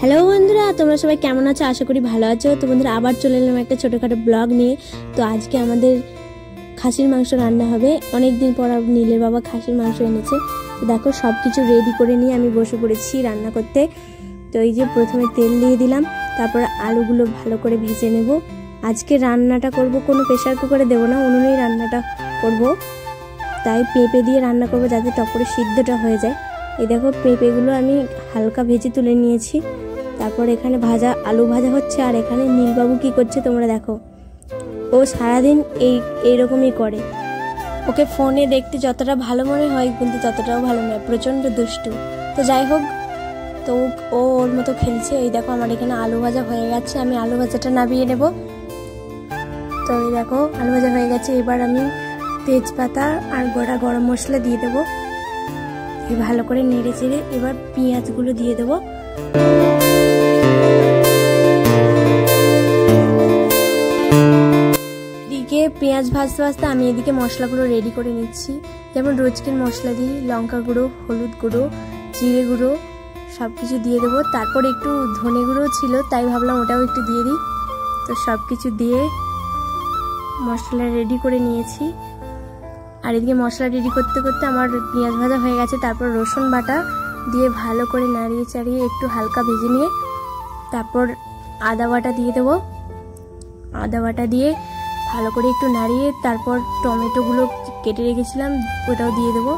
Hello বন্ধুরা, তোমরা সবাই কেমন আছো? আশা করি ভালো আছো। তো বন্ধুরা, আবার চলে এলাম একটা ছোটোখাটো ব্লগ নিয়ে। তো আজকে আমাদের খাসির মাংস রান্না হবে। অনেক দিন পর নীলের বাবা খাসির মাংস এনেছে। তো দেখো, সব কিছু রেডি করে নিয়ে আমি বসে পড়েছি রান্না করতে। তো এই যে প্রথমে তেল দিয়ে দিলাম, তারপর আলুগুলো ভালো করে ভেজে নেব। আজকে রান্নাটা করব, কোনো প্রেশার কুকারে দেবো না, উনুনেই রান্নাটা করব। তাই পেঁপে দিয়ে রান্না করব যাতে টক করে সিদ্ধটা হয়ে যায়। এই দেখো, পেঁপেগুলো আমি হালকা ভেজে তুলে নিয়েছি। তারপর এখানে আলু ভাজা হচ্ছে, আর এখানে নীলবাবু কি করছে তোমরা দেখো। ও সারাদিন এইরকমই করে। ওকে ফোনে দেখতে যতটা ভালো মনে হয় কিন্তু ততটাও ভালো নয়, প্রচণ্ড দুষ্টু। তো যাই হোক, তো ও ওর মতো খেলছে। এই দেখো, আমার এখানে আলু ভাজা হয়ে গেছে, আমি আলু ভাজাটা নামিয়ে নেব। তো এই দেখো, আলু ভাজা হয়ে গেছে। এবার আমি তেজপাতা আর গোটা গরম মশলা দিয়ে দেবো। ভালো করে নেড়ে চেড়ে এবার পেঁয়াজগুলো দিয়ে দেবো। এদিকে পেঁয়াজ ভাজতে ভাজতে আমি এদিকে মশলাগুলো রেডি করে নিচ্ছি। যেমন রোজকের মশলা দিই, লঙ্কা গুঁড়ো, হলুদ গুঁড়ো, জিরে গুঁড়ো সব কিছু দিয়ে দেবো। তারপর একটু ধনে গুঁড়ো ছিল, তাই ভাবলাম ওটাও একটু দিয়ে দিই। তো সব কিছু দিয়ে মশলা রেডি করে নিয়েছি। আর এদিকে মশলা রেডি করতে করতে আমার পেঁয়াজ ভাজা হয়ে গেছে। তারপর রসুন বাটা দিয়ে ভালো করে নাড়িয়ে চাড়িয়ে একটু হালকা ভেজে নিয়ে তারপর আদা বাটা দিয়ে দেবো। আদা বাটা দিয়ে ভালো করে একটু নাড়িয়ে তারপর টমেটোগুলো কেটে রেখেছিলাম ওটাও দিয়ে দেবো।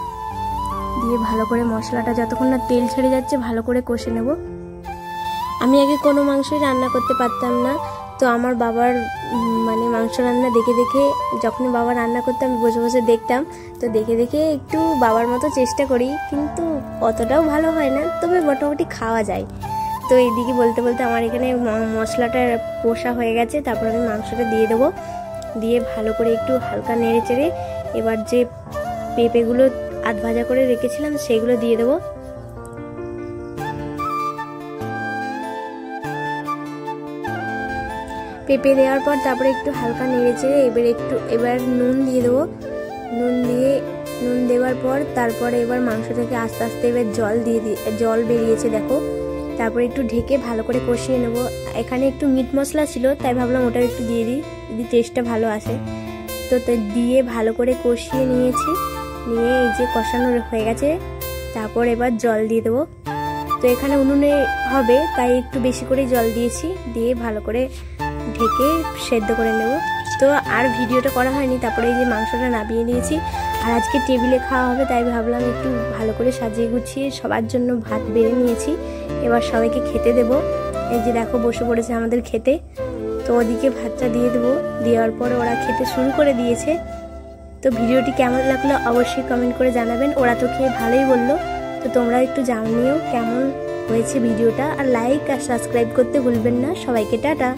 দিয়ে ভালো করে মশলাটা যতক্ষণ না তেল ছেড়ে যাচ্ছে ভালো করে কষে নেব। আমি আগে কোনো মাংসই রান্না করতে পারতাম না। তো আমার বাবার মাংস রান্না দেখে দেখে, যখন বাবা রান্না করতে আমি বসে বসে দেখতাম। তো দেখে দেখে একটু বাবার মতো চেষ্টা করি, কিন্তু অতটাও ভালো হয় না, তবে মোটামুটি খাওয়া যায়। তো এইদিকে বলতে বলতে আমার এখানে মশলাটা কষা হয়ে গেছে। তারপর আমি মাংসটা দিয়ে দেবো। দিয়ে ভালো করে একটু হালকা নেড়ে চেড়ে এবার যে পেঁপেগুলো আধ ভাজা করে রেখেছিলাম সেগুলো দিয়ে দেবো। পেঁপে দেওয়ার পর তারপরে একটু হালকা নেড়ে চেড়ে এবার নুন দিয়ে দেবো। নুন দেওয়ার পর তারপরে এবার মাংস থেকে আস্তে আস্তে এবার জল বেরিয়েছে দেখো। তারপরে একটু ঢেকে ভালো করে কষিয়ে নেব। এখানে একটু মিট মশলা ছিল, তাই ভাবলাম ওটা একটু দিয়ে দিই, যদি টেস্টটা ভালো আসে। তো দিয়ে ভালো করে কষিয়ে নিয়েছি। নিয়ে এই যে কষানো হয়ে গেছে, তারপর এবার জল দিয়ে দেবো। তো এখানে উনুনে হবে তাই একটু বেশি করে জল দিয়েছি। দিয়ে ভালো করে ঢেকে সেদ্ধ করে নেব। তো আর ভিডিওটা করা হয়নি। তারপরে এই যে মাংসটা নামিয়ে নিয়েছি। আর আজকে টেবিলে খাওয়া হবে, তাই ভাবলাম একটু ভালো করে সাজিয়ে গুছিয়ে সবার জন্য ভাত বেড়ে নিয়েছি। এবার সবাইকে খেতে দেব। এই যে দেখো, বসে পড়েছে আমাদের খেতে। তো ওদিকে ভাতটা দিয়ে দেবো। দেওয়ার পরে ওরা খেতে শুরু করে দিয়েছে। তো ভিডিওটি কেমন লাগলো অবশ্যই কমেন্ট করে জানাবেন। ওরা তো খেয়ে ভালোই বললো। তো তোমরা একটু জানিও কেমন হয়েছে ভিডিওটা। আর লাইক আর সাবস্ক্রাইব করতে ভুলবেন না। সবাইকে টাটা।